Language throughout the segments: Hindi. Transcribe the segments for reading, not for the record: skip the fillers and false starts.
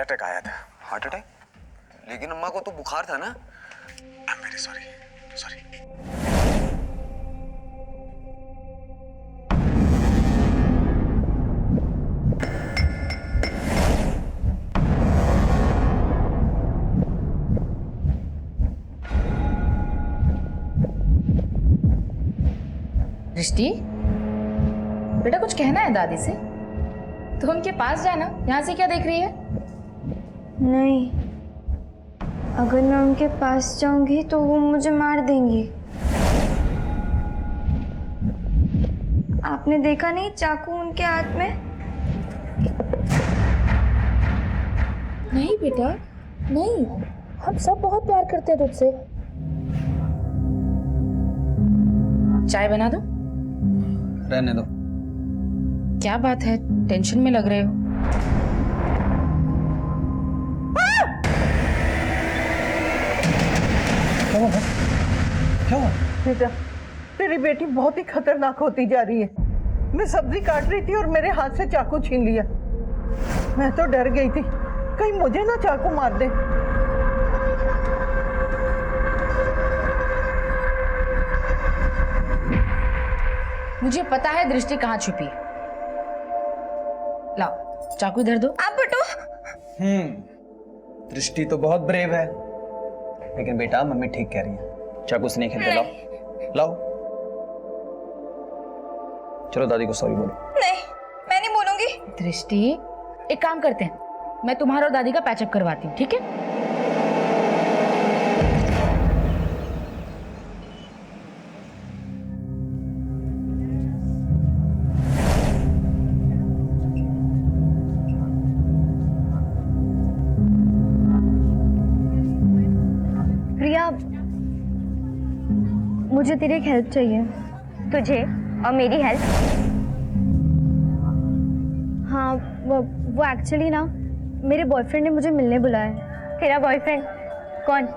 अटैक आया था। Heart attack? लेकिन अम्मा को तो बुखार था ना। I am very sorry sorry. दृष्टि, बेटा कुछ कहना है दादी से? तो उनके पास जाना, यहाँ से क्या देख रही है? नहीं, अगर मैं उनके पास जाऊंगी तो वो मुझे मार देंगी। आपने देखा नहीं चाकू उनके हाथ में? नहीं बेटा, नहीं, हम सब बहुत प्यार करते हैं तुझसे। चाय बना दो? रहने दो। क्या बात है, टेंशन में लग रहे हो? क्या हुआ? बेटा, तेरी बेटी बहुत ही खतरनाक होती जा रही है। मैं सब्जी काट रही थी और मेरे हाथ से चाकू छीन लिया। मैं तो डर गई थी, कहीं मुझे ना चाकू मार दे। मुझे पता है दृष्टि कहाँ छुपी है। लाओ चाकू इधर दो। आप बटो। दृष्टि तो बहुत ब्रेव है, लेकिन बेटा मम्मी ठीक कह रही है, चाकू से नहीं खेलते। लाओ लाओ, चलो दादी को सॉरी बोलो। नहीं, मैं नहीं बोलूंगी। दृष्टि, एक काम करते हैं, मैं तुम्हारा और दादी का पैचअप करवाती हूँ, ठीक है? प्रिया, मुझे तेरी एक हेल्प चाहिए। तुझे और मेरी हेल्प? हाँ, वो एक्चुअली ना मेरे बॉयफ्रेंड ने मुझे मिलने बुलाया है। तेरा बॉयफ्रेंड कौन?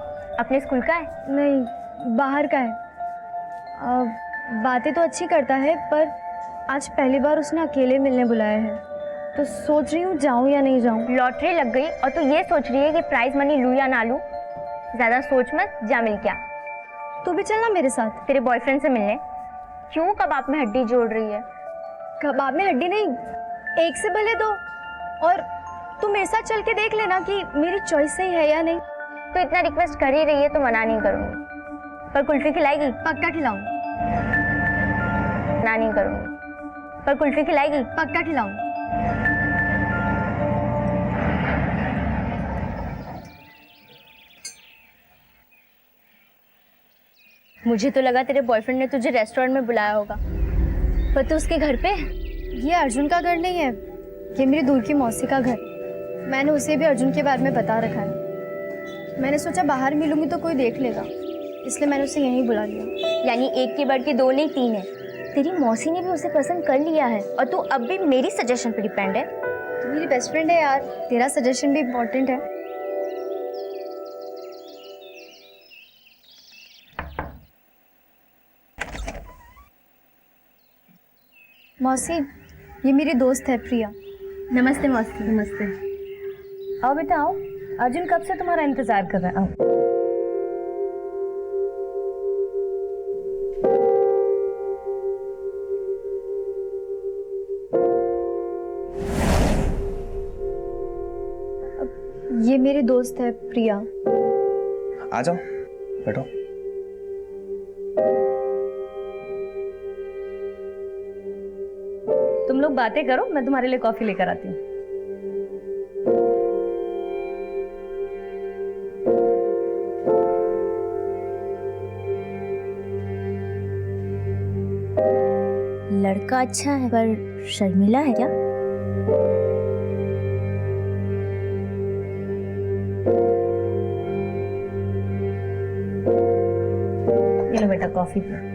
अपने स्कूल का है? नहीं, बाहर का है। बातें तो अच्छी करता है, पर आज पहली बार उसने अकेले मिलने बुलाया है, तो सोच रही हूँ जाऊँ या नहीं जाऊँ। लॉटरी लग गई और तू ये सोच रही है कि प्राइज मनी लूँ या ना लूँ? ज्यादा सोच मत, जा मिल क्या। तू भी चलना मेरे साथ तेरे बॉयफ्रेंड से मिलने। क्यों कबाब में हड्डी जोड़ रही है? कबाब में हड्डी नहीं, एक से भले दो। और तू मेरे साथ चल के देख लेना कि मेरी चॉइस सही है या नहीं। तो इतना रिक्वेस्ट कर ही रही है तो मना नहीं करूंगी। पर कुल्फी खिलाएगी? पक्का खिलाऊंगी। मना नहीं करूंगी। पर कुल्फी खिलाएगी? पक्का खिलाऊंगी। मुझे तो लगा तेरे बॉयफ्रेंड ने तुझे रेस्टोरेंट में बुलाया होगा, पर तू उसके घर पे? ये अर्जुन का घर नहीं है, ये मेरी दूर की मौसी का घर। मैंने उसे भी अर्जुन के बारे में बता रखा है। मैंने सोचा बाहर मिलूंगी तो कोई देख लेगा, इसलिए मैंने उसे यहीं बुला लिया। यानी एक के बढ़ के दो नहीं तीन है। तेरी मौसी ने भी उसे पसंद कर लिया है और तू अब भी मेरी सजेशन पे डिपेंड है। तू मेरी बेस्ट फ्रेंड है यार, तेरा सजेशन भी इम्पोर्टेंट है। मौसी, ये मेरी दोस्त है प्रिया। नमस्ते मौसी। नमस्ते। आओ बेटा आओ, अर्जुन कब से तुम्हारा इंतजार कर रहा है। आओ। ये मेरी दोस्त है प्रिया। आ जाओ, बैठो। तुम लोग बातें करो, मैं तुम्हारे लिए कॉफी लेकर आती हूँ। लड़का अच्छा है पर शर्मिला है क्या? ये लो बेटा कॉफी पियो।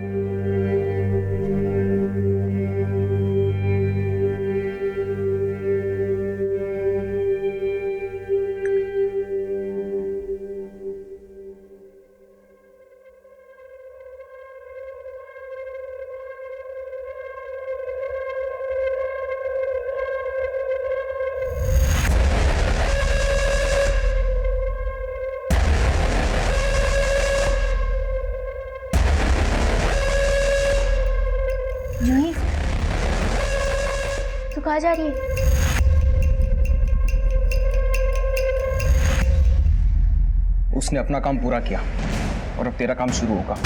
जूही, तू कहाँ जा रही है? उसने अपना काम पूरा किया और अब तेरा काम शुरू होगा।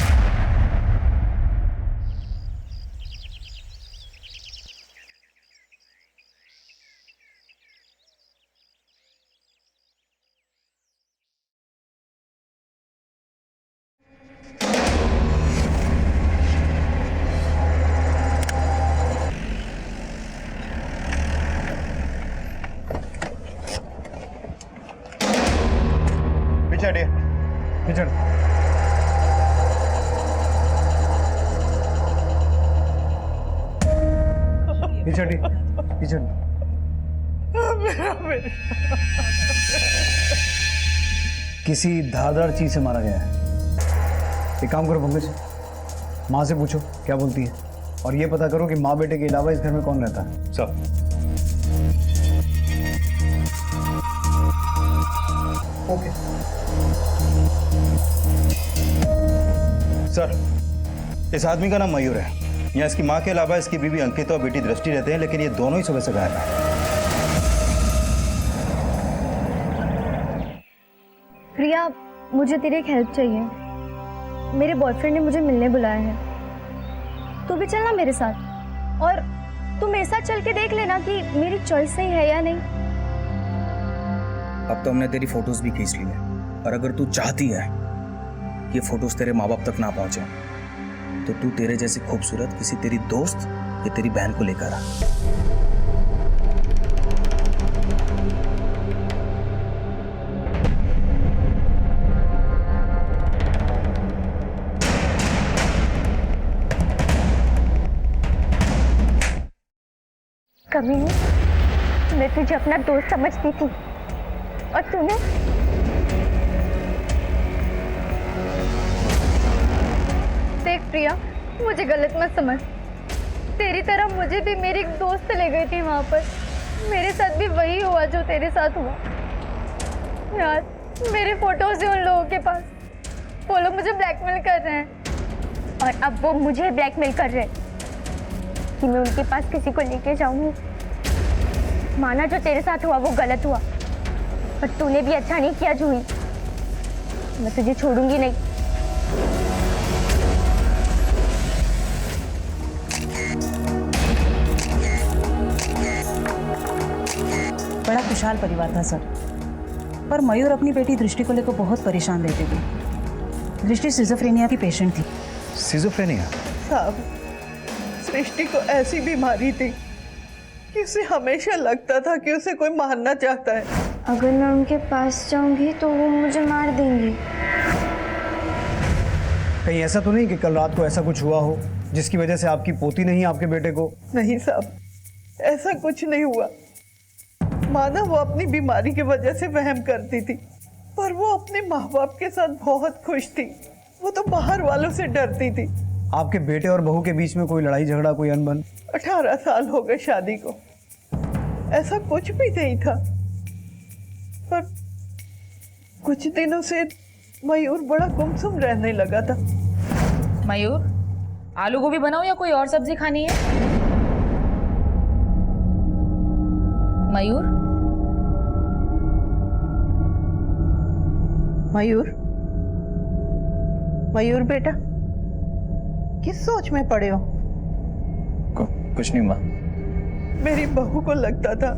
पीछे हटिए। पीछे पीछे पीछे। किसी धारदार चीज से मारा गया है। एक काम करो पंकज, माँ से पूछो क्या बोलती है, और ये पता करो कि माँ बेटे के अलावा इस घर में कौन रहता है। सर, ओके सर, इस आदमी का नाम मयूर है। यहाँ इसकी माँ के अलावा इसकी बीवी अंकिता और बेटी दृष्टि रहते हैं, लेकिन ये दोनों ही सुबह से गायब हैं। प्रिया, मुझे तेरी एक हेल्प चाहिए। मेरे बॉयफ्रेंड ने मुझे मिलने बुलाया है, तू भी चलना मेरे साथ, और तू मेरे साथ चल के देख लेना कि मेरी चॉइस सही है या नहीं। अब तो हमने तेरी फोटोज भी खींच ली है, और अगर तू चाहती है कि फोटोज तेरे माँ बाप तक ना पहुंचे, तो तू तेरे जैसी खूबसूरत किसी तेरी दोस्त या तेरी बहन को लेकर आ। कमीनी, मैं तुझे अपना दोस्त समझती थी और तूने देख प्रिया, मुझे गलत मत समझ। तेरी तरह मुझे भी मेरी एक दोस्त ले गई थी वहां पर। मेरे साथ भी वही हुआ जो तेरे साथ हुआ। यार, मेरे फोटोज है उन लोगों के पास। वो लोग मुझे ब्लैकमेल कर रहे हैं। और अब वो मुझे ब्लैकमेल कर रहे हैं कि मैं उनके पास किसी को लेके जाऊंगी। माना जो तेरे साथ हुआ वो गलत हुआ, पर तूने भी अच्छा नहीं किया जूही। मैं तुझे छोड़ूंगी नहीं। बड़ा खुशहाल परिवार था सर, पर मयूर अपनी बेटी दृष्टि को लेकर बहुत परेशान रहते थे। दृष्टि सिजोफ्रेनिया की पेशेंट थी। सिजोफ्रेनिया? साहब, सृष्टि को ऐसी बीमारी थी कि उसे हमेशा लगता था कि उसे कोई मारना चाहता है। अगर मैं उनके पास जाऊंगी तो वो मुझे मार देंगी। कहीं ऐसा तो नहीं कि कल रात को ऐसा कुछ हुआ हो जिसकी वजह से आपकी पोती नहीं आपके बेटे को? नहीं साहब, ऐसा कुछ नहीं हुआ। माना वो अपनी बीमारी की वजह से वहम करती थी, पर वो अपने माँ बाप के साथ बहुत खुश थी। वो तो बाहर वालों से डरती थी। आपके बेटे और बहू के बीच में कोई लड़ाई झगड़ा, कोई अनबन? 18 साल हो गए शादी को, ऐसा कुछ भी नहीं था। पर कुछ दिनों से मयूर बड़ा गुमसुम रहने लगा था। मयूर, आलू गोभी बनाओ या कोई और सब्जी खानी है? मयूर, मयूर, मयूर बेटा, किस सोच में पड़े हो? कुछ नहीं माँ। मेरी बहू को लगता था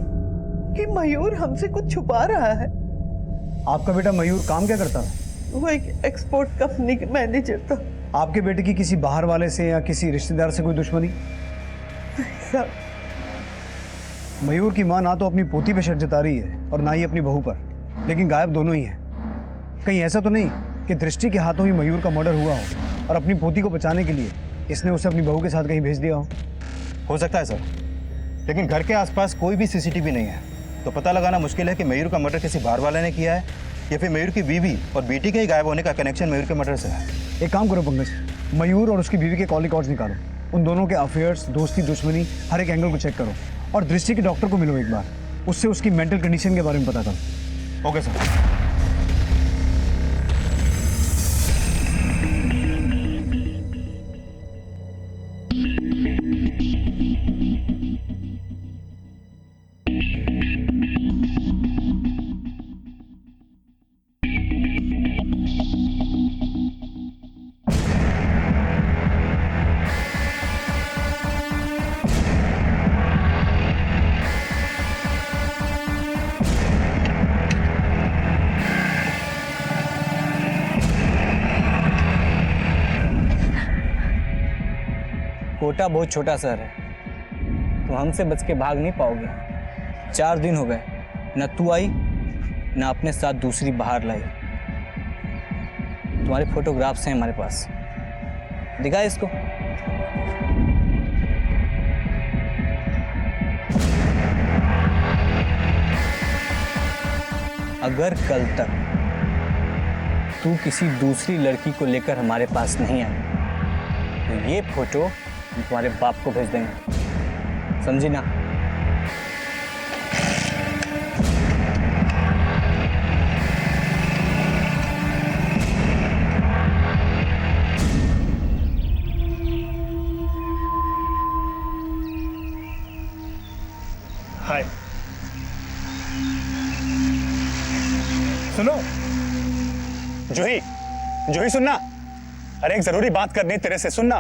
कि मयूर हमसे कुछ छुपा रहा है। आपका बेटा मयूर काम क्या करता है? वो एक एक्सपोर्ट कंपनी का मैनेजर था। आपके बेटे की किसी बाहर वाले से या किसी रिश्तेदार से कोई दुश्मनी? साहब, मयूर की माँ ना तो अपनी पोती पे शक जता रही है और ना ही अपनी बहू पर, लेकिन गायब दोनों ही हैं। कहीं ऐसा तो नहीं कि दृष्टि के हाथों ही मयूर का मर्डर हुआ हो और अपनी पोती को बचाने के लिए इसने उसे अपनी बहू के साथ कहीं भेज दिया हो सकता है सर, लेकिन घर के आसपास कोई भी सीसीटीवी नहीं है, तो पता लगाना मुश्किल है कि मयूर का मर्डर किसी बाहर वाले ने किया है या फिर मयूर की बीवी और बेटी के ही गायब होने का कनेक्शन मयूर के मर्डर से है। एक काम करो पंकज, मयूर और उसकी बीवी के कॉल रिकॉर्ड्स निकालो, उन दोनों के अफेयर्स, दोस्ती, दुश्मनी, हर एक एंगल को चेक करो, और दृष्टि के डॉक्टर को मिलो एक बार, उससे उसकी मेंटल कंडीशन के बारे में पता करो। Okay sir. कोटा बहुत छोटा शहर है, तुम हमसे बच के भाग नहीं पाओगे। 4 दिन हो गए, न तू आई न अपने साथ दूसरी बाहर लाई। तुम्हारे फोटोग्राफ्स हैं हमारे पास, दिखा इसको। अगर कल तक तू किसी दूसरी लड़की को लेकर हमारे पास नहीं आई तो ये फोटो हम तुम्हारे बाप को भेज देंगे, समझी ना? हाय, सुनो जूही, जूही सुनना। अरे एक जरूरी बात करनी है तेरे से, सुनना।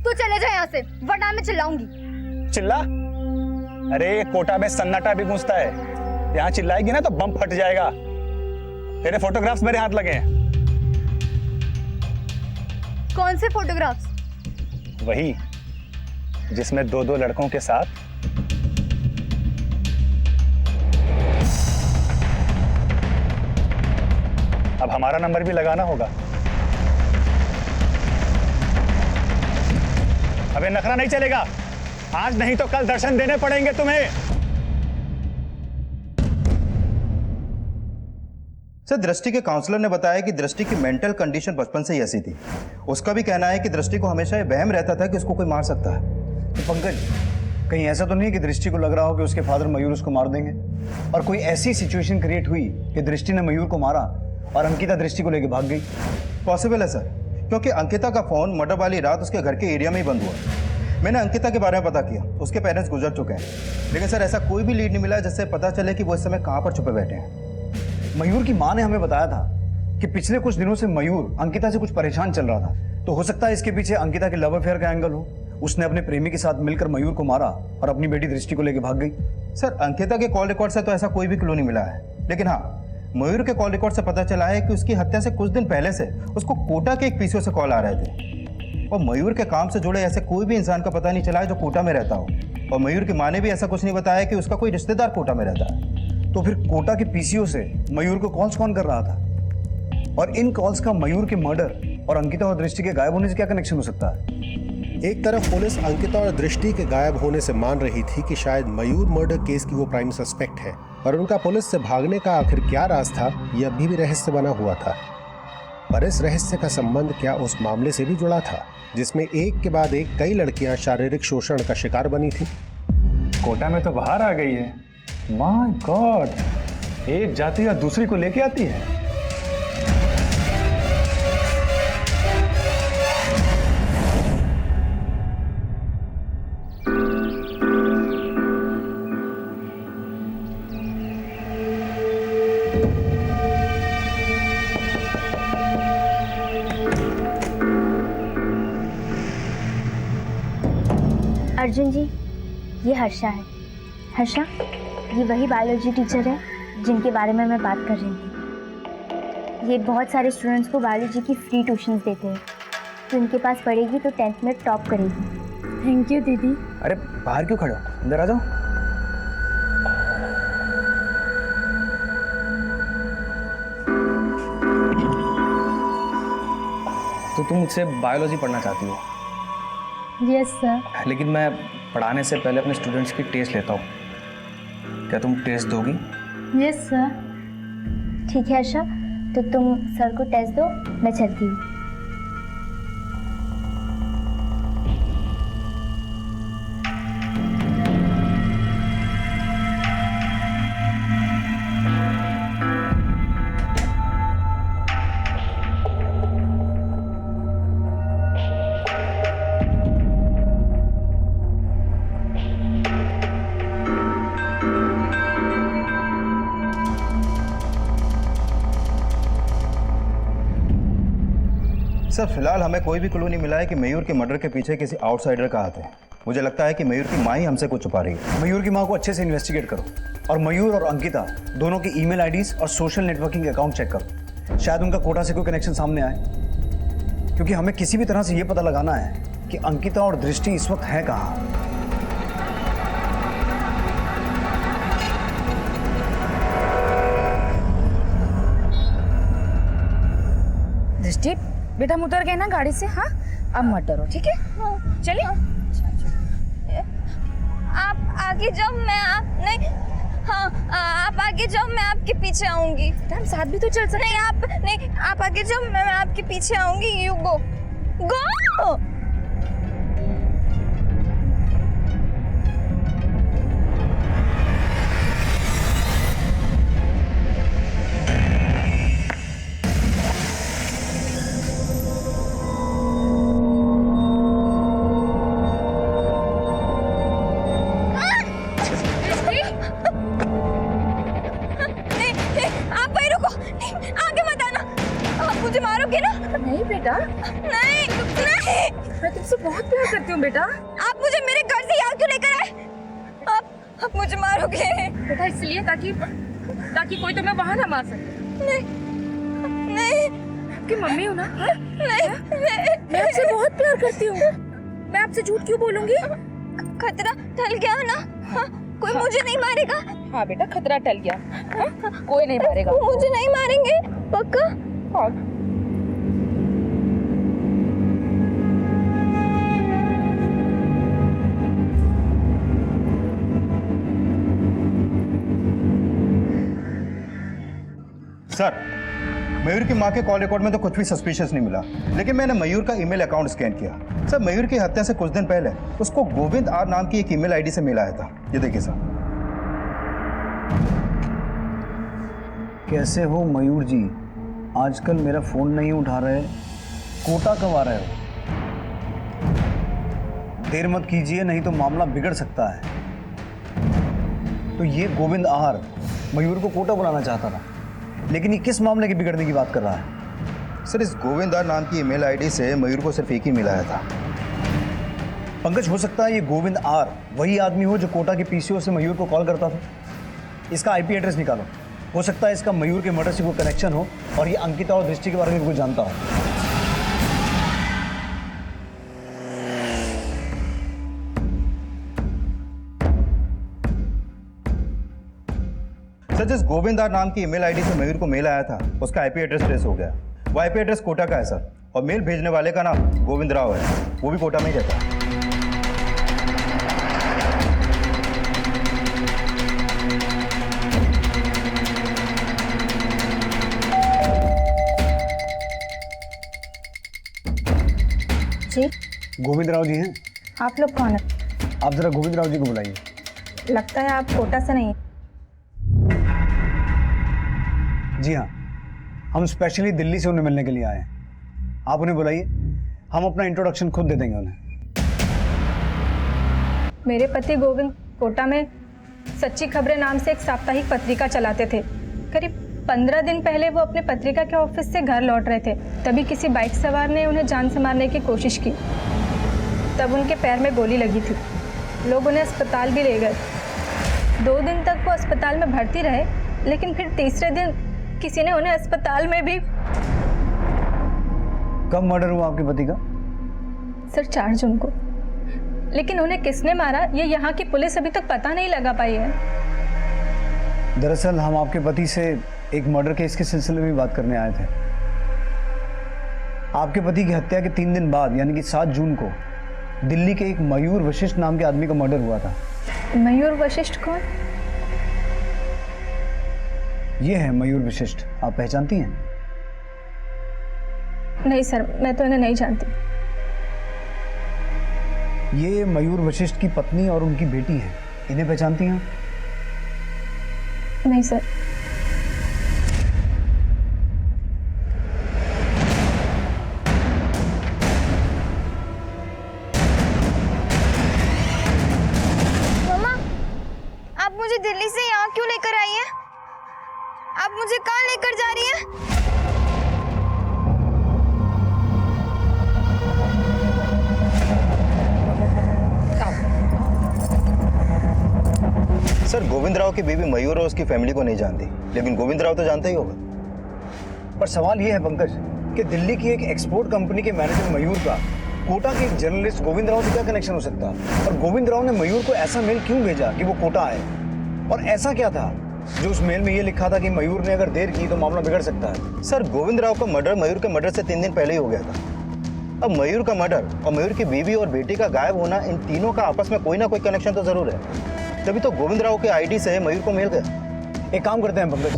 तू चले जा यहाँ से, वरना मैं चिल्लाऊंगी। चिल्ला? अरे कोटा में सन्नाटा भी गूंजता है, यहाँ चिल्लाएगी ना तो बम फट जाएगा। तेरे फोटोग्राफ्स मेरे हाथ लगे हैं। कौन से फोटोग्राफ्स? वही जिसमें 2-2 लड़कों के साथ अब हमारा नंबर भी लगाना होगा। अबे नखरा नहीं चलेगा, आज नहीं तो कल दर्शन देने पड़ेंगे तुम्हें। सर, दृष्टि के काउंसलर ने बताया कि दृष्टि की मेंटल कंडीशन बचपन से ही ऐसी थी। उसका भी कहना है कि दृष्टि को हमेशा ये वहम रहता था कि उसको कोई मार सकता है। तो पंकज, कहीं ऐसा तो नहीं कि दृष्टि को लग रहा हो कि उसके फादर मयूर उसको मार देंगे, और कोई ऐसी सिचुएशन क्रिएट हुई कि दृष्टि ने मयूर को मारा और अंकिता दृष्टि को लेकर भाग गई? पॉसिबल है सर, क्योंकि अंकिता का फोन मर्डर वाली रात उसके घर के एरिया में ही बंद हुआ। मैंने अंकिता के बारे में पता किया, उसके पेरेंट्स गुजर चुके हैं, लेकिन सर ऐसा कोई भी लीड नहीं मिला जिससे पता चले कि वो इस समय कहाँ पर छुपे बैठे हैं। मयूर की माँ ने हमें बताया था कि पिछले कुछ दिनों से मयूर अंकिता से कुछ परेशान चल रहा था, तो हो सकता है इसके पीछे अंकिता के लव अफेयर का एंगल हो। उसने अपने प्रेमी के साथ मिलकर मयूर को मारा और अपनी बेटी दृष्टि को लेकर भाग गई। सर, अंकिता के कॉल रिकॉर्ड से तो ऐसा कोई भी क्लू नहीं मिला है, लेकिन हाँ, मयूर के कॉल रिकॉर्ड से पता चला है कि उसकी हत्या से कुछ दिन पहले से उसको कोटा के एक पीसीओ से कॉल आ रहे थे, और मयूर के काम से जुड़े ऐसे कोई भी इंसान का पता नहीं चला है जो कोटा में रहता हो। और मयूर की माँ ने भी ऐसा कुछ नहीं बताया कि उसका कोई रिश्तेदार कोटा में रहता है। तो फिर कोटा के पीसीओ से मयूर को कॉल्स कौन कर रहा था, और इन कॉल्स का मयूर के मर्डर और अंकिता और दृष्टि के गायब होने से क्या कनेक्शन हो सकता है? एक तरफ पुलिस अंकिता और दृष्टि के गायब होने से मान रही थी कि शायद मयूर मर्डर केस की वो प्राइम सस्पेक्ट है, और उनका पुलिस से भागने का आखिर क्या राज था, यह अभी भी रहस्य बना हुआ था। पर इस रहस्य का संबंध क्या उस मामले से भी जुड़ा था जिसमें एक के बाद एक कई लड़कियां शारीरिक शोषण का शिकार बनी थी? कोटा में तो बाहर आ गई है। माय गॉड, एक जाति या दूसरी को लेके आती है। अर्जुन जी, ये हर्षा है। हर्षा, ये वही बायोलॉजी टीचर है जिनके बारे में मैं बात कर रही थी। ये बहुत सारे स्टूडेंट्स को बायोलॉजी की फ्री ट्यूशंस देते हैं, तो इनके पास पढ़ेगी तो 10th में टॉप करेगी। थैंक यू दीदी। अरे बाहर क्यों खड़े हो, अंदर आ जाओ। तो तुम मुझसे बायोलॉजी पढ़ना चाहती हो? Yes sir. लेकिन मैं पढ़ाने से पहले अपने स्टूडेंट्स की टेस्ट लेता हूँ, क्या तुम टेस्ट दोगी? Yes sir. ठीक है हर्षा, तो तुम सर को टेस्ट दो, मैं चलती हूँ। सर, फिलहाल हमें कोई भी क्लू नहीं मिला है कि मयूर के मर्डर के पीछे किसी आउटसाइडर का हाथ है। मुझे लगता है कि मयूर की माँ ही हमसे कुछ छुपा रही है। मयूर की माँ को अच्छे से इन्वेस्टिगेट करो, और मयूर और अंकिता दोनों की ईमेल आईडीज और सोशल नेटवर्किंग अकाउंट चेक करो। शायद उनका कोटा से कोई कनेक्शन सामने आए, क्योंकि हमें किसी भी तरह से ये पता लगाना है कि अंकिता और दृष्टि इस वक्त है कहाँ। दृष्टि बेटा हम उतर गए ना गाड़ी से। हाँ अब मत डरो, ठीक है? चलिए। आप आगे जाओ, मैं आप नहीं। हाँ आप आगे जाओ, मैं आपके पीछे आऊंगी। हम साथ भी तो चल सकते। नहीं आप नहीं, आप आगे जाओ, मैं आपके पीछे आऊंगी। यू गो गो। नहीं बेटा, नहीं नहीं, मैं तुमसे बहुत प्यार करती हूँ बेटा। आप मुझे मेरे घर से यहाँ क्यों लेकर आए? आप मुझे मारोगे? बेटा इसलिए ताकि कोई तुम्हें वहां ना मार सके। नहीं नहीं, आपकी मम्मी हो ना? हाँ? नहीं मैं आपसे बहुत प्यार करती हूँ। मैं आपसे झूठ क्यों बोलूंगी? खतरा टल गया ना? हाँ, कोई मुझे नहीं मारेगा? हाँ बेटा खतरा टल गया। हाँ? कोई नहीं मारेगा। मुझे नहीं मारेंगे पक्का? हाँ। सर, मयूर की माँ के कॉल रिकॉर्ड में तो कुछ भी सस्पिशियस नहीं मिला, लेकिन मैंने मयूर का ईमेल अकाउंट स्कैन किया। सर, मयूर की हत्या से कुछ दिन पहले उसको गोविंद आर नाम की एक ईमेल आईडी से मेल आया था। ये देखिए सर। कैसे हो मयूर जी? आजकल मेरा फोन नहीं उठा रहे, कोटा कब आ रहे हो? देर मत कीजिए, नहीं तो मामला बिगड़ सकता है। तो ये गोविंद आर मयूर को कोटा बुलाना चाहता था, लेकिन ये किस मामले के बिगड़ने की बात कर रहा है? सर, इस गोविंद आर नाम की ईमेल आईडी से मयूर को सिर्फ एक ही मिला था। पंकज, हो सकता है ये गोविंद आर वही आदमी हो जो कोटा के पीसीओ से मयूर को कॉल करता था। इसका आईपी एड्रेस निकालो। हो सकता है इसका मयूर के मर्डर से कोई कनेक्शन हो और ये अंकिता और दृष्टि के बारे में कुछ जानता हो। सर, जिस गोविंद आर नाम की ईमेल आईडी से मयूर को मेल आया था, उसका आईपी एड्रेस ट्रेस हो गया। वो आईपी एड्रेस कोटा का है सर, और मेल भेजने वाले का नाम गोविंद राव है। वो भी कोटा में ही रहता है। जी, गोविंद राव जी हैं? आप लोग कौन है? आप जरा गोविंद राव जी को बुलाइए। लगता है आप कोटा से नहीं। जी हाँ, हम स्पेशली दिल्ली से उन्हें मिलने के लिए आए हैं। आप उन्हें बुलाइए, हम अपना इंट्रोडक्शन खुद दे देंगे उन्हें। मेरे पति गोविंद कोटा में सच्ची खबरें नाम से एक साप्ताहिक पत्रिका चलाते थे। करीब 15 दिन पहले वो अपने पत्रिका के ऑफिस से घर लौट रहे थे, तभी किसी बाइक सवार ने उन्हें जान से मारने की कोशिश की। तब उनके पैर में गोली लगी थी। लोग उन्हें अस्पताल भी ले गए। 2 दिन तक वो अस्पताल में भर्ती रहे, लेकिन फिर तीसरे दिन किसी ने उन्हें अस्पताल में भी। कब मर्डर हुआ आपके पति का? सर 4 जून को। लेकिन उन्हें किसने मारा ये यहाँ की पुलिस अभी तक पता नहीं लगा पाई है। दरअसल हम आपके पति से एक मर्डर केस के सिलसिले में बात करने आए थे। आपके पति की हत्या के 3 दिन बाद यानी कि 7 जून को दिल्ली के एक मयूर वशिष्ठ नाम के आदमी का मर्डर हुआ था। मयूर वशिष्ठ कौन? ये है मयूर वशिष्ठ, आप पहचानती हैं? नहीं सर, मैं तो इन्हें नहीं जानती। ये मयूर वशिष्ठ की पत्नी और उनकी बेटी है, इन्हें पहचानती हैं? नहीं सर। मम्मा, आप मुझे दिल्ली से यहाँ क्यों लेकर आई हैं? आप मुझे कहाँ लेकर जा रही हैं? सर, गोविंद राव की बीवी मयूर और उसकी फैमिली को नहीं जानती, लेकिन गोविंद राव तो जानता ही होगा। पर सवाल ये है पंकज कि दिल्ली की एक एक्सपोर्ट कंपनी के मैनेजर मयूर का कोटा के एक जर्नलिस्ट गोविंद राव से क्या कनेक्शन हो सकता है? और गोविंद राव ने मयूर को ऐसा मेल क्यों भेजा कि वो कोटा आए? और ऐसा क्या था जो उस मेल में ये लिखा था कि मयूर ने अगर देर की तो मामला बिगड़ सकता है? सर, गोविंद राव का मर्डर मयूर के मर्डर से 3 दिन पहले ही हो गया था। अब मयूर का मर्डर और मयूर की बीवी और बेटी का गायब होना, इन तीनों का आपस में कोई ना कोई कनेक्शन तो जरूर है। तभी तो गोविंद राव के आईडी से मयूर को मिल गया। एक काम करते हैं पंकज,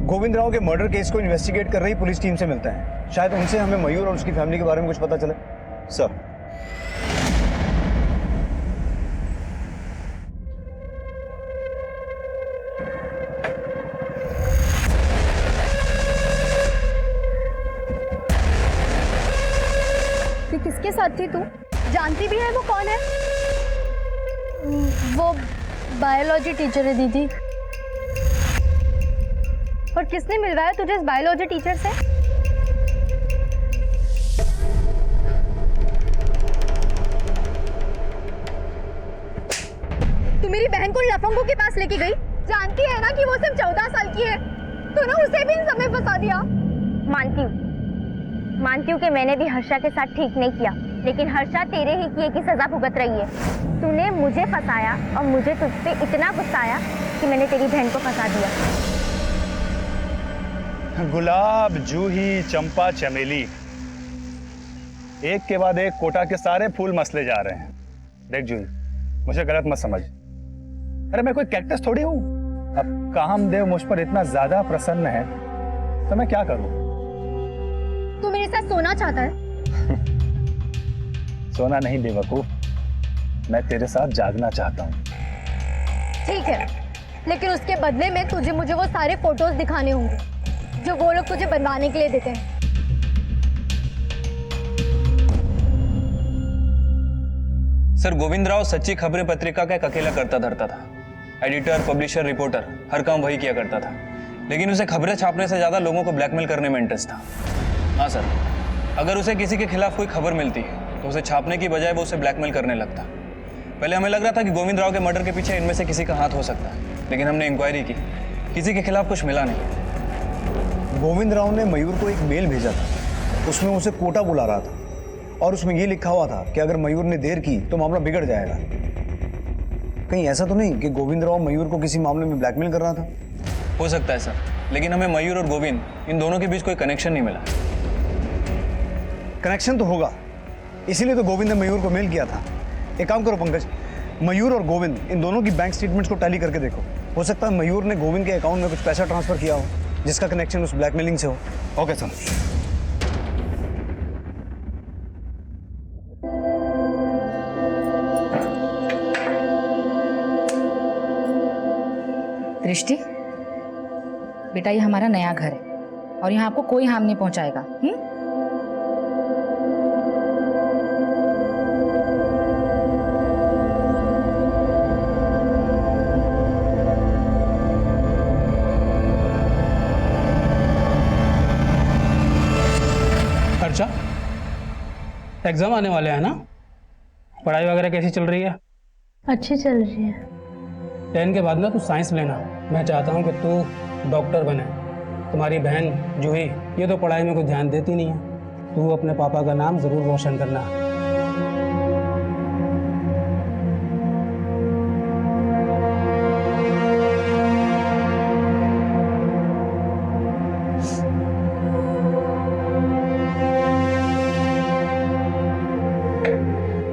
गोविंद राव के मर्डर केस को इन्वेस्टिगेट कर रही पुलिस टीम से मिलते हैं, शायद उनसे हमें मयूर और उसकी फैमिली के बारे में कुछ पता चले। सर, किसके साथ थी तू? जानती भी है वो कौन है? वो बायोलॉजी टीचर है दीदी। और किसने मिलवाया तुझे इस बायोलॉजी टीचर से? तू मेरी बहन को लफंगों के पास लेके गई, जानती है ना कि वो सिर्फ 14 साल की है। तूने उसे भी इन समय फंसा दिया। मानती हूँ कि मैंने भी हर्षा के साथ ठीक नहीं किया, लेकिन हर्षा तेरे ही किए की सजा भुगत रही है। तूने मुझे फंसाया और मुझे तुझ पे इतना गुस्सा आया कि मैंने तेरी बहन को फंसा दिया। गुलाब, जूही, चंपा, चमेली, एक के बाद एक कोटा के सारे फूल मसले जा रहे हैं। देख जूही, मुझे गलत मत समझ। अरे मैं कोई कैक्टस थोड़ी हूँ। अब कामदेव मुझ पर इतना ज्यादा प्रसन्न है तो मैं क्या करूँ? तू मेरे साथ सोना चाहता है? सोना नहीं बेवकूफ, मैं तेरे साथ जागना चाहता हूँ। ठीक है, लेकिन उसके बदले में तुझे मुझे वो सारे फोटोज दिखाने होंगे जो वो लोग तुझे बनवाने के लिए देते हैं। सर, गोविंद राव सच्ची खबरें पत्रिका का एक अकेला करता धरता था। एडिटर, पब्लिशर, रिपोर्टर, हर काम वही किया करता था। लेकिन उसे खबरें छापने से ज्यादा लोगों को ब्लैकमेल करने में इंटरेस्ट था। हाँ सर, अगर उसे किसी के खिलाफ कोई खबर मिलती तो उसे छापने की बजाय वो उसे ब्लैकमेल करने लगता। पहले हमें लग रहा था कि गोविंद राव के मर्डर के पीछे इनमें से किसी का हाथ हो सकता है, लेकिन हमने इंक्वायरी की, किसी के खिलाफ कुछ मिला नहीं। गोविंद राव ने मयूर को एक मेल भेजा था, उसमें उसे कोटा बुला रहा था और उसमें ये लिखा हुआ था कि अगर मयूर ने देर की तो मामला बिगड़ जाएगा। कहीं ऐसा तो नहीं कि गोविंद राव मयूर को किसी मामले में ब्लैकमेल कर रहा था? हो सकता है सर, लेकिन हमें मयूर और गोविंद इन दोनों के बीच कोई कनेक्शन नहीं मिला। कनेक्शन तो होगा, इसीलिए तो गोविंद ने मयूर को मेल किया था। एक काम करो पंकज, मयूर और गोविंद इन दोनों की बैंक स्टेटमेंट्स को टैली करके देखो। हो सकता है मयूर ने गोविंद के अकाउंट में कुछ पैसा ट्रांसफर किया हो जिसका कनेक्शन उस ब्लैकमेलिंग से हो। Okay sir. दृष्टि, बेटा ये हमारा नया घर है और यहाँ आपको कोई हार्म नहीं पहुंचाएगा। अच्छा, एग्जाम आने वाले हैं ना? पढ़ाई वगैरह कैसी चल रही है? अच्छी चल रही है। 10 के बाद ना तू साइंस लेना। मैं चाहता हूँ कि तू डॉक्टर बने। तुम्हारी बहन जूही ये तो पढ़ाई में कोई ध्यान देती नहीं है। तू अपने पापा का नाम ज़रूर रोशन करना।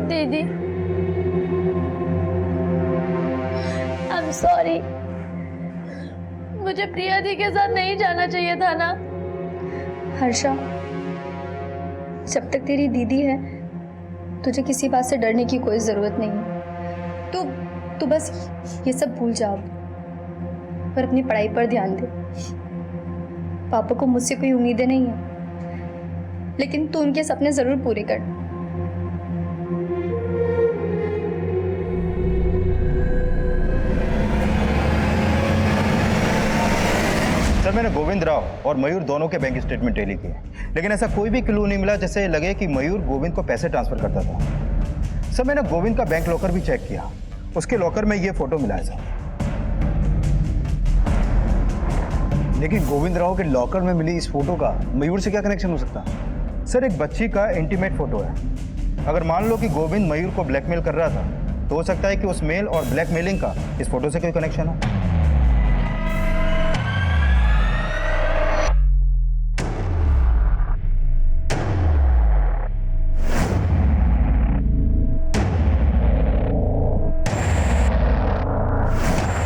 दीदी, I'm sorry। मुझे प्रिया दी के साथ नहीं जाना चाहिए था ना। हर्षा, जब तक तेरी दीदी है तुझे किसी बात से डरने की कोई जरूरत नहीं है। तू बस ये सब भूल जा पर अपनी पढ़ाई पर ध्यान दे। पापा को मुझसे कोई उम्मीदें नहीं है, लेकिन तू उनके सपने जरूर पूरे कर। सर, मैंने गोविंद राव और मयूर दोनों के बैंक स्टेटमेंट टैली किए, लेकिन ऐसा कोई भी क्लू नहीं मिला जिससे लगे कि मयूर गोविंद को पैसे ट्रांसफर करता था। सर, मैंने गोविंद का बैंक लॉकर भी चेक किया, उसके लॉकर में ये फोटो मिला है सर। लेकिन गोविंद राव के लॉकर में मिली इस फोटो का मयूर से क्या कनेक्शन हो सकता है? सर, एक बच्ची का इंटीमेट फोटो है अगर मान लो कि गोविंद मयूर को ब्लैकमेल कर रहा था तो हो सकता है कि उस मेल और ब्लैकमेलिंग का इस फोटो से कोई कनेक्शन हो।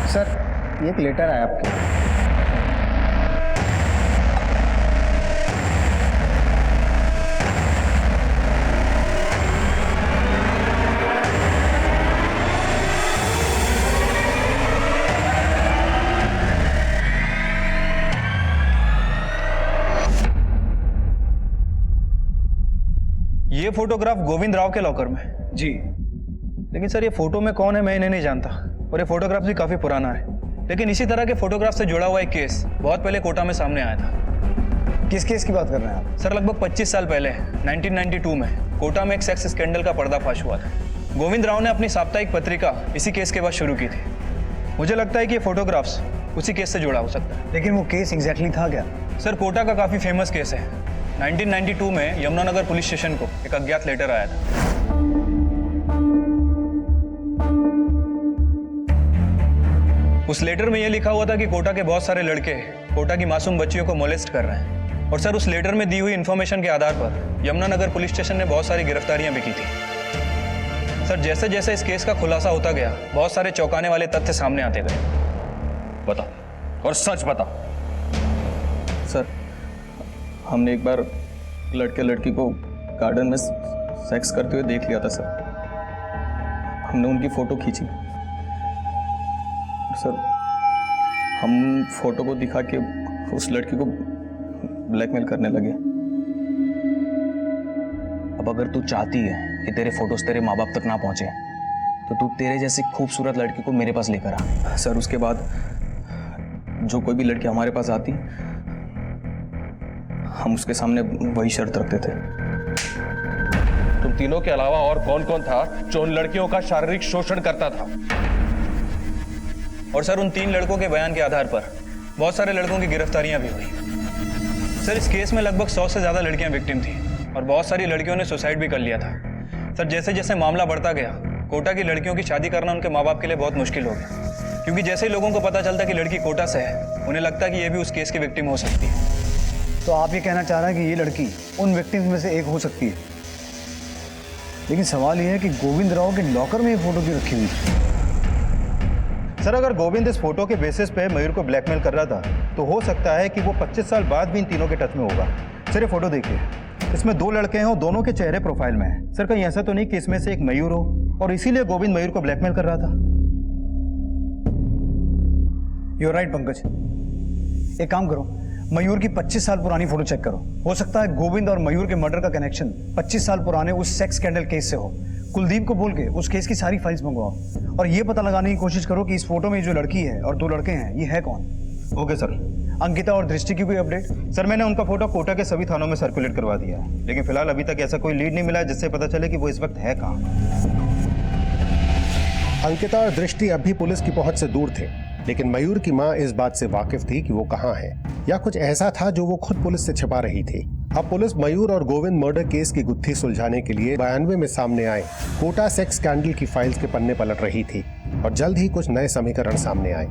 सर ये एक लेटर आया आपके। ये फोटोग्राफ गोविंद राव के लॉकर में। जी। लेकिन सर ये फोटो में कौन है मैं इन्हें नहीं जानता, और ये फोटोग्राफ भी काफी पुराना है। लेकिन इसी तरह के फोटोग्राफ से जुड़ा हुआ एक केस बहुत पहले कोटा में सामने आया था। किस केस की बात कर रहे हैं आप? सर लगभग 25 साल पहले 1992 में कोटा में एक सेक्स स्कैंडल का पर्दाफाश हुआ था। गोविंद राव ने अपनी साप्ताहिक पत्रिका इसी केस के बाद शुरू की थी। मुझे लगता है कि ये फोटोग्राफ्स उसी केस से जुड़ा हो सकता है। लेकिन वो केस एग्जैक्टली था क्या? सर कोटा का काफी फेमस केस है। 1992 में यमुनानगर पुलिस स्टेशन को एक अज्ञात लेटर आया था। उस लेटर में यह लिखा हुआ था कि कोटा के बहुत सारे लड़के कोटा की मासूम बच्चियों को मोलेस्ट कर रहे हैं। और सर उस लेटर में दी हुई इंफॉर्मेशन के आधार पर यमुनानगर पुलिस स्टेशन ने बहुत सारी गिरफ्तारियां भी की थी। सर जैसे जैसे इस केस का खुलासा होता गया बहुत सारे चौंकाने वाले तथ्य सामने आते गए। बताओ और सच बताओ। सर हमने एक बार लड़के लड़की को गार्डन में सेक्स करते हुए देख लिया था सर। हमने उनकी फ़ोटो खींची। सर हम फोटो को दिखा के उस लड़की को ब्लैकमेल करने लगे। अब अगर तू चाहती है कि तेरे फोटोज तेरे माँ बाप तक ना पहुंचे तो तू तेरे जैसी खूबसूरत लड़की को मेरे पास लेकर आ। सर उसके बाद जो कोई भी लड़की हमारे पास आती हम उसके सामने वही शर्त रखते थे। तुम तीनों के अलावा और कौन कौन था जो उन लड़कियों का शारीरिक शोषण करता था? और सर उन 3 लड़कों के बयान के आधार पर बहुत सारे लड़कों की गिरफ्तारियां भी हुई। सर इस केस में लगभग 100 से ज्यादा लड़कियां विक्टिम थी और बहुत सारी लड़कियों ने सुसाइड भी कर लिया था। सर जैसे जैसे मामला बढ़ता गया कोटा की लड़कियों की शादी करना उनके माँ बाप के लिए बहुत मुश्किल हो गया, क्योंकि जैसे ही लोगों को पता चलता कि लड़की कोटा से है उन्हें लगता कि ये भी उस केस की विक्टिम हो सकती है। तो आप ये कहना चाह रहे हैं कि ये लड़की उन विक्टिम्स में से एक हो सकती है। लेकिन सवाल ये है कि गोविंद राव के लॉकर में ये फोटो क्यों रखी हुई? सर अगर गोविंद इस फोटो के बेसिस पे मयूर को ब्लैकमेल कर रहा था तो हो सकता है कि वो 25 साल बाद भी इन तीनों के टच में होगा। सर ये फोटो देखिए, इसमें 2 लड़के हैं और दोनों के चेहरे प्रोफाइल में हैं। सर कहीं ऐसा तो नहीं कि इसमें से एक मयूर हो और इसीलिए गोविंद मयूर को ब्लैकमेल कर रहा था? You right Pankaj. एक काम करो, मयूर की 25 साल पुरानी फोटो चेक करो। हो सकता है गोविंद और मयूर के मर्डर का कनेक्शन 25 साल पुराने उस सेक्स स्कैंडल केस से हो। कुलदीप को बोल के उस केस की सारी फाइल्स मंगवाओ और ये पता लगाने की कोशिश करो कि इस फोटो में जो लड़की है और 2 लड़के हैं ये है कौन। Okay sir. अंकिता और दृष्टि की कोई अपडेट? सर मैंने उनका फोटो कोटा के सभी थानों में सर्कुलेट करवा दिया है, लेकिन फिलहाल अभी तक ऐसा कोई लीड नहीं मिला जिससे पता चले कि वो इस वक्त है कहाँ। अंकिता और दृष्टि अब भी पुलिस की पहुंच से दूर थे, लेकिन मयूर की मां इस बात से वाकिफ थी कि वो कहां है या कुछ ऐसा था जो वो खुद पुलिस से छिपा रही थी। अब पुलिस मयूर और गोविंद मर्डर केस की गुत्थी सुलझाने के लिए 92 में सामने आए कोटा सेक्स स्कैंडल की फाइल्स के पन्ने पलट रही थी और जल्द ही कुछ नए समीकरण सामने आए।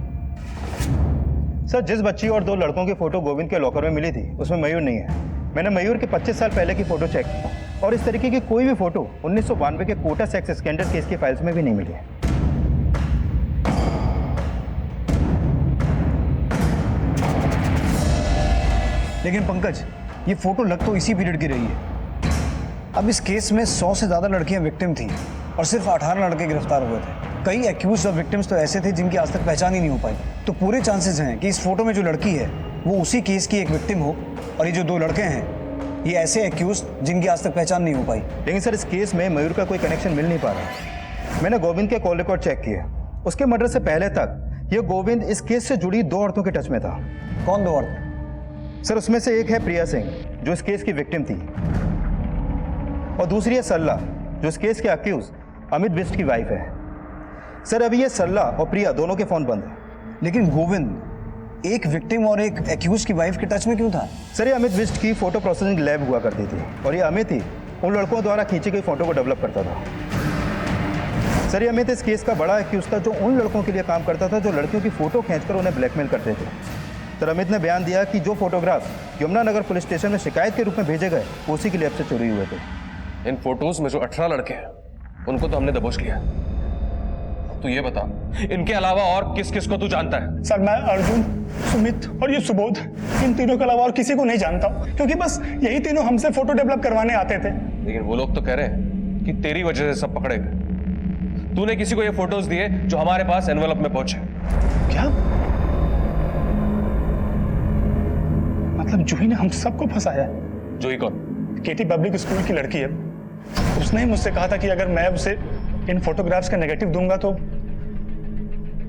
सर जिस बच्ची और 2 लड़कों की फोटो गोविंद के लॉकर में मिली थी उसमें मयूर नहीं है। मैंने मयूर के 25 साल पहले की फोटो चेक की और इस तरीके की कोई भी फोटो 1992 के कोटा सेक्स स्कैंडल केस की फाइल्स में भी नहीं मिली है। लेकिन पंकज ये फोटो लग तो इसी पीरियड की रही है। अब इस केस में 100 से ज्यादा लड़कियां विक्टिम थी और सिर्फ 18 लड़के गिरफ्तार हुए थे। कई एक्यूज और विक्टिम्स तो ऐसे थे जिनकी आज तक पहचान ही नहीं हो पाई। तो पूरे चांसेस हैं कि इस फोटो में जो लड़की है वो उसी केस की एक विक्टिम हो और ये जो 2 लड़के हैं ये ऐसे एक्यूज जिनकी आज तक पहचान नहीं हो पाई। लेकिन सर इस केस में मयूर का कोई कनेक्शन मिल नहीं पा रहा। मैंने गोविंद के कॉल रिकॉर्ड चेक किए, उसके मर्डर से पहले तक ये गोविंद इस केस से जुड़ी 2 औरतों के टच में था। कौन 2 औरतें? सर उसमें से एक है प्रिया सिंह जो इस केस की विक्टिम थी और दूसरी है सरला जो इस केस के अक्यूज अमित बिष्ट की वाइफ है। सर अभी ये सरला और प्रिया दोनों के फोन बंद हैं। लेकिन गोविंद एक विक्टिम और एक एक्यूज की वाइफ के टच में क्यों था? सर ये अमित बिष्ट की फोटो प्रोसेसिंग लैब हुआ करती थी और ये अमित ही उन लड़कों द्वारा खींची गई फोटो को डेवलप करता था। सर ये अमित इस केस का बड़ा एक्यूज था जो उन लड़कों के लिए काम करता था जो लड़कियों की फोटो खींचकर उन्हें ब्लैकमेल करते थे। सर अमित ने बयान दिया कि जो फोटोग्राफ यमुनानगर पुलिस स्टेशन में शिकायत के रूप में भेजे गए उसी के लिए अब से चोरी हुए थे। इन फोटोज में जो 18 लड़के हैं उनको तो हमने दबोच लिया। तू ये बता, इनके अलावा और किस किस को तू जानता है? सर मैं अर्जुन, सुमित और ये सुबोध, इन तीनों के अलावा और किसी को नहीं जानता हूं, क्योंकि बस यही तीनों हमसे फोटो डेवलप करवाने आते थे। लेकिन वो लोग तो कह रहे हैं कि तेरी वजह से सब पकड़े गए। तूने किसी को ये फोटोज दिए जो हमारे पास एनवेलप में पहुंचे। क्या मतलब जूही ने हम सबको फंसाया? जूही कौन? केटी पब्लिक स्कूल की लड़की है। उसने ही मुझसे कहा था कि अगर मैं उसे इन फोटोग्राफ्स का नेगेटिव दूंगा तो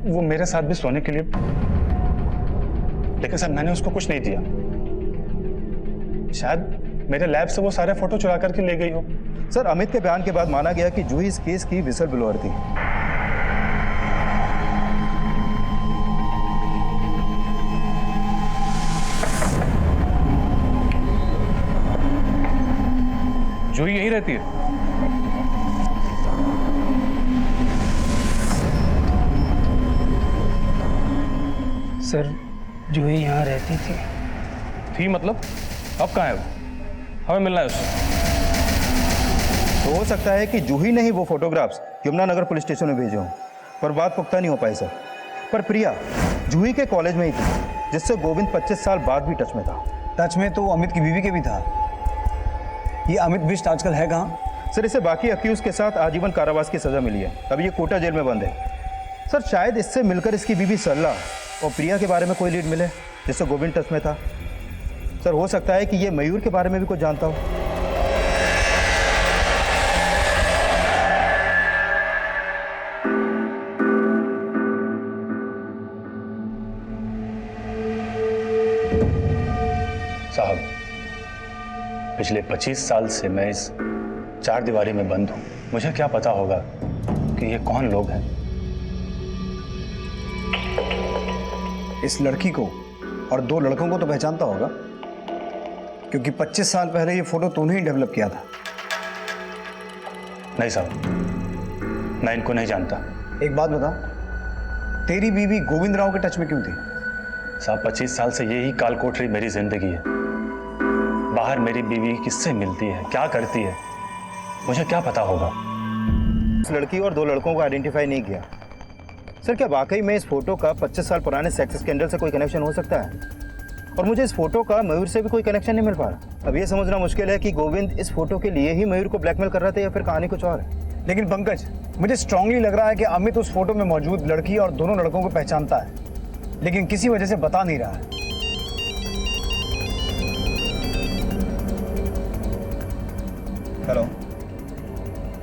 वो मेरे साथ भी सोने के लिए, लेकिन सर मैंने उसको कुछ नहीं दिया। शायद मेरे लैब से वो सारे फोटो चुरा करके ले गई हो। सर अमित के बयान के बाद माना गया कि जूही इस केस की विसल ब्लोअर थी। जूही यहीं रहती है? सर जूही यहाँ रहती थी मतलब? अब कहाँ है वो? हमें मिलना है उससे। तो हो सकता है कि जूही ने ही वो फोटोग्राफ्स यमुनानगर पुलिस स्टेशन में भेजे हों, पर बात पुख्ता नहीं हो पाई सर। पर प्रिया जूही के कॉलेज में ही थी, जिससे गोविंद 25 साल बाद भी टच में था। टच में तो अमित की बीवी के भी था। ये अमित बिष्ट आजकल है कहाँ? सर इसे बाकी अक्यूज के साथ आजीवन कारावास की सजा मिली है। अभी ये कोटा जेल में बंद है। सर शायद इससे मिलकर इसकी बीवी सरला और प्रिया के बारे में कोई लीड मिले जिससे गोविंद टच में था। सर हो सकता है कि ये मयूर के बारे में भी कुछ जानता हो। साहब पिछले 25 साल से मैं इस चार दीवारी में बंद हूं। मुझे क्या पता होगा कि ये कौन लोग हैं। इस लड़की को और दो लड़कों को तो पहचानता होगा, क्योंकि 25 साल पहले ये फोटो तूने ही डेवलप किया था। नहीं साहब, मैं इनको नहीं जानता। एक बात बता, तेरी बीवी गोविंद राव के टच में क्यों थी? साहब 25 साल से यही काल कोठरी मेरी जिंदगी है। बाहर मेरी बीवी किससे मिलती है, क्या करती है, मुझे क्या पता होगा। इस लड़की और दो लड़कों को आइडेंटिफाई नहीं किया। सर क्या वाकई में इस फोटो का 25 साल पुराने सेक्स स्कैंडल से कोई कनेक्शन हो सकता है? और मुझे इस फोटो का मयूर से भी कोई कनेक्शन नहीं मिल पा रहा। अब ये समझना मुश्किल है कि गोविंद इस फोटो के लिए ही मयूर को ब्लैकमेल कर रहा था या फिर कहानी कुछ और है। लेकिन पंकज, मुझे स्ट्रांगली लग रहा है कि अमित उस फोटो में मौजूद लड़की और दोनों लड़कों को पहचानता है, लेकिन किसी वजह से बता नहीं रहा है। हेलो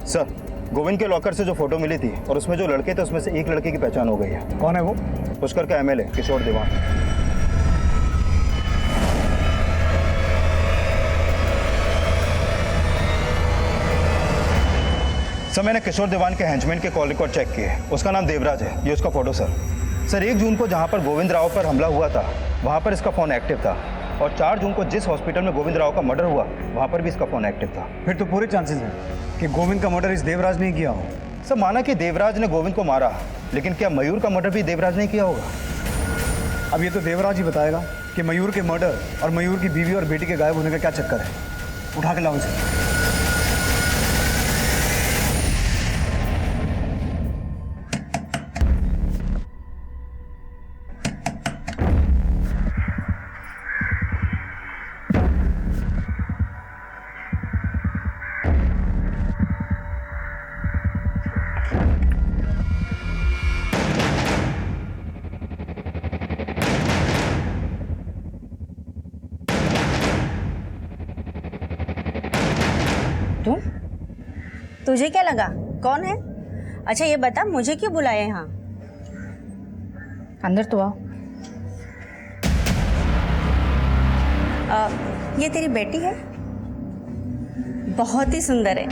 सर, गोविंद के लॉकर से जो फोटो मिली थी और उसमें जो लड़के थे उसमें से एक लड़के की पहचान हो गई है। कौन है वो? पुष्कर का एमएलए किशोर देवान। सर मैंने किशोर देवान के हेंचमैन के कॉल रिकॉर्ड चेक किए। उसका नाम देवराज है। ये उसका फोटो सर 1 जून को जहां पर गोविंद राव पर हमला हुआ था वहां पर इसका फोन एक्टिव था, और 4 जून को जिस हॉस्पिटल में गोविंद राव का मर्डर हुआ वहां पर भी इसका फोन एक्टिव था। फिर तो पूरे चांसेस हैं कि गोविंद का मर्डर इस देवराज ने किया हो। सर माना कि देवराज ने गोविंद को मारा, लेकिन क्या मयूर का मर्डर भी देवराज ने किया होगा? अब ये तो देवराज ही बताएगा कि मयूर के मर्डर और मयूर की बीवी और बेटी के गायब होने का क्या चक्कर है। उठा के लाओ इसे। तुझे क्या लगा कौन है? अच्छा ये बता, मुझे क्यों बुलाया यहाँ? अंदर तो आओ। ये तेरी बेटी है? बहुत ही सुंदर है।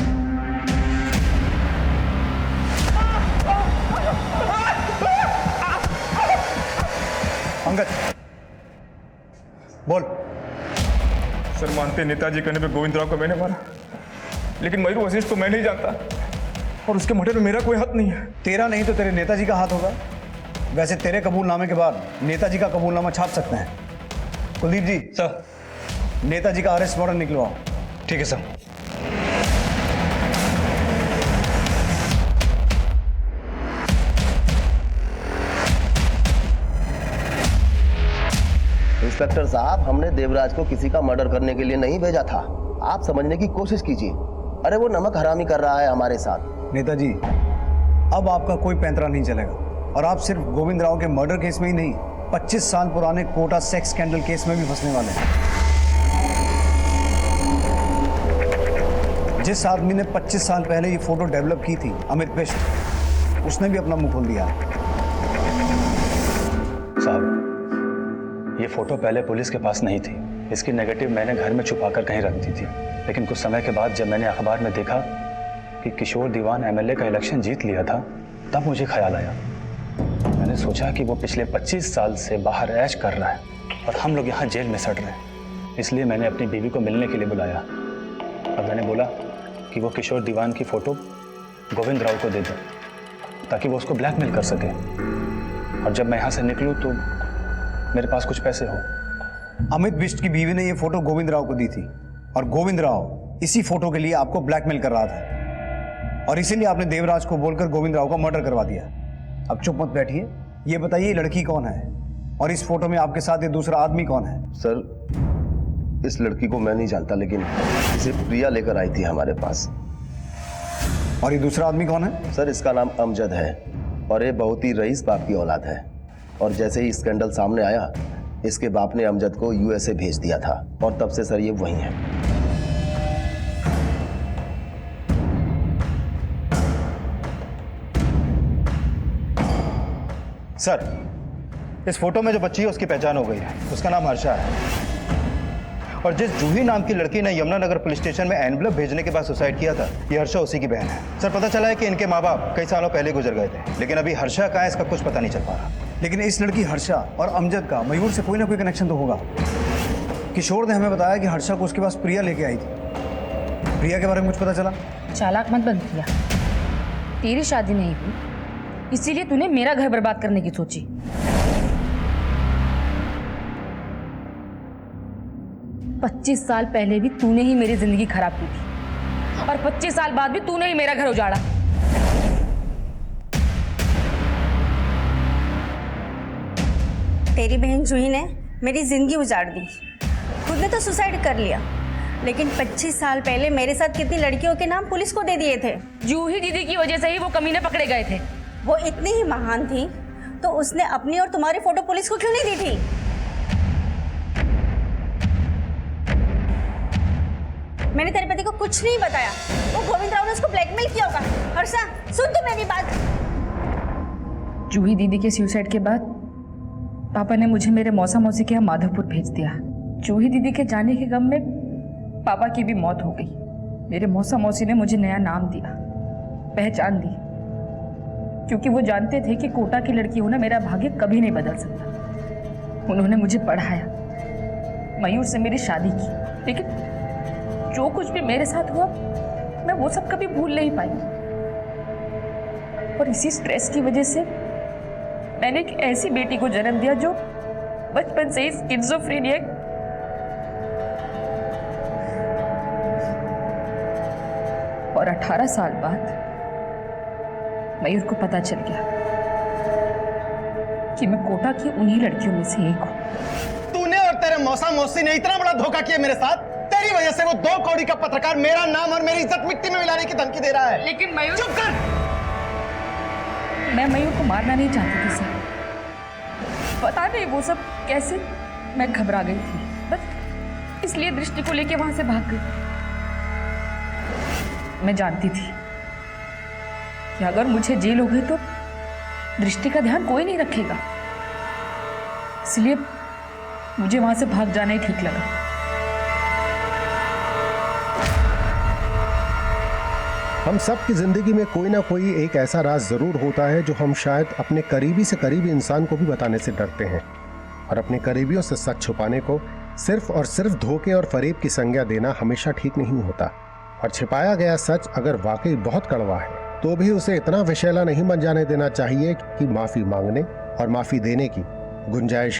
अंगद बोल। सर मानते नेताजी कहने पे गोविंद राव को मैंने मारा। लेकिन मयूर वशिष्ठ को मैं नहीं जानता और उसके मर्डर में मेरा कोई हाथ नहीं है। तेरा नहीं तो तेरे नेताजी का हाथ होगा। वैसे तेरे कबूलनामे के बाद नेताजी का कबूलनामा छाप सकते हैं। कुलदीप जी सर, नेताजी का अरेस्ट वारंट निकलवाओ। ठीक है सर। इंस्पेक्टर साहब, हमने देवराज को किसी का मर्डर करने के लिए नहीं भेजा था। आप समझने की कोशिश कीजिए। अरे वो नमक हरामी कर रहा है हमारे साथ। नेताजी, अब आपका कोई पैंतरा नहीं चलेगा और आप सिर्फ गोविंद राव के मर्डर केस में ही नहीं, 25 साल पुराने कोटा सेक्स स्कैंडल केस में भी फंसने वाले हैं। जिस आदमी ने 25 साल पहले ये फोटो डेवलप की थी, अमित बिष्ट, उसने भी अपना मुंह खोल दिया। साहब, ये फोटो पहले पुलिस के पास नहीं थी। इसकी नेगेटिव मैंने घर में छुपाकर कहीं रख दी थी, लेकिन कुछ समय के बाद जब मैंने अखबार में देखा कि किशोर दीवान एमएलए का इलेक्शन जीत लिया था, तब मुझे ख्याल आया। मैंने सोचा कि वो पिछले 25 साल से बाहर ऐश कर रहा है और हम लोग यहाँ जेल में सड़ रहे हैं। इसलिए मैंने अपनी बीवी को मिलने के लिए बुलाया और मैंने बोला कि वो किशोर दीवान की फोटो गोविंद राव को दे दो ताकि वो उसको ब्लैकमेल कर सके। और जब मैं यहाँ से निकलूँ तो मेरे पास कुछ पैसे हो। अमित बिष्ट की बीवी ने ये फोटो गोविंद राव को दी थी और गोविंद राव इसी फोटो के लिए आपको ब्लैकमेल कर रहा था और इसीलिए आपने देवराज को बोलकर गोविंद राव का मर्डर करवा दिया। अब चुप मत बैठिए, ये बताइए लड़की कौन है और इस फोटो में आपके साथ ये दूसरा आदमी कौन है? सर, इस लड़की को मैं नहीं जानता, लेकिन इसे प्रिया लेकर आई थी हमारे पास। और ये दूसरा आदमी कौन है? सर, इसका नाम अमजद है और ये बहुत ही रईस बाप की औलाद है। और जैसे ही स्कैंडल सामने आया, इसके बाप ने अमजद को यूएसए भेज दिया था और तब से सर ये वही है। सर, इस फोटो में जो बच्ची है उसकी पहचान हो गई है। उसका नाम हर्षा है और जिस जूही नाम की लड़की ने यमुनानगर पुलिस स्टेशन में एनवलप भेजने के बाद सुसाइड किया था, ये हर्षा उसी की बहन है। सर, पता चला है कि इनके माँ बाप कई सालों पहले गुजर गए थे, लेकिन अभी हर्षा कहाँ है इसका कुछ पता नहीं चल पा रहा। लेकिन इस लड़की हर्षा और अमजद का मयूर से कोई ना कोई कनेक्शन तो होगा। किशोर ने हमें बताया कि हर्षा को उसके पास प्रिया लेके आई थी। प्रिया के बारे में कुछ पता चला? चालाक मत बन प्रिया, तेरी शादी नहीं हुई इसीलिए तूने मेरा घर बर्बाद करने की सोची। पच्चीस साल पहले भी तूने ही मेरी जिंदगी खराब की थी और 25 साल बाद भी तूने ही मेरा घर उजाड़ा। तेरी बहन जूही ने मेरी जिंदगी उजाड़ दी। खुद ने तो सुसाइड कर लिया, लेकिन 25 साल पहले मेरे साथ कितनी लड़कियों के नाम पुलिस को दे दिए थे। जूही दीदी की वजह से ही वो कमीने पकड़े गए थे। वो इतनी ही महान थी तो उसने अपनी और तुम्हारी फोटो पुलिस को क्यों नहीं दी थी? मैंने तेरे पति को कुछ नहीं बताया। वो गोविंद राव ने उसको ब्लैकमेल किया होगा। हर्षा, सुन तो मेरी बात। जूही दीदी के सुसाइड के बाद पापा ने मुझे मेरे मौसा मौसी के यहाँ माधवपुर भेज दिया। जूही दीदी के जाने के गम में पापा की भी मौत हो गई। मेरे मौसा मौसी ने मुझे नया नाम दिया, पहचान दी, क्योंकि वो जानते थे कि कोटा की लड़की होना मेरा भाग्य कभी नहीं बदल सकता। उन्होंने मुझे पढ़ाया, मयूर से मेरी शादी की, लेकिन जो कुछ भी मेरे साथ हुआ मैं वो सब कभी भूल नहीं पाई। और इसी स्ट्रेस की वजह से मैंने एक ऐसी बेटी को जन्म दिया जो बचपन से ही स्किज़ोफ्रेनिया और 18 साल बाद मयूर को पता चल गया कि मैं कोटा की उन्हीं लड़कियों में से एक हूं। तूने और तेरे मौसा मौसी ने इतना बड़ा धोखा किया मेरे साथ। तेरी वजह से वो 2 कौड़ी का पत्रकार मेरा नाम और मेरी इज्जत मिट्टी में मिलाने की धमकी दे रहा है। लेकिन मयूर, चुप कर। मैं मयूर को मारना नहीं चाहती थी सर। पता नहीं वो सब कैसे मैं घबरा गई थी, बस इसलिए दृष्टि को लेके वहां से भाग गई। मैं जानती थी कि अगर मुझे जेल हो गई तो दृष्टि का ध्यान कोई नहीं रखेगा, इसलिए मुझे वहां से भाग जाना ही ठीक लगा। हम सब की जिंदगी में कोई ना कोई एक ऐसा राज जरूर होता है जो हम शायद अपने करीबी से करीबी इंसान को भी बताने से डरते हैं, और अपने करीबियों से सच छुपाने को सिर्फ और सिर्फ धोखे और फरेब की संज्ञा देना हमेशा ठीक नहीं होता। और छिपाया गया सच अगर वाकई बहुत कड़वा है तो भी उसे इतना विषैला नहीं बन जाने देना चाहिए कि माफी मांगने और माफी देने की गुंजाइश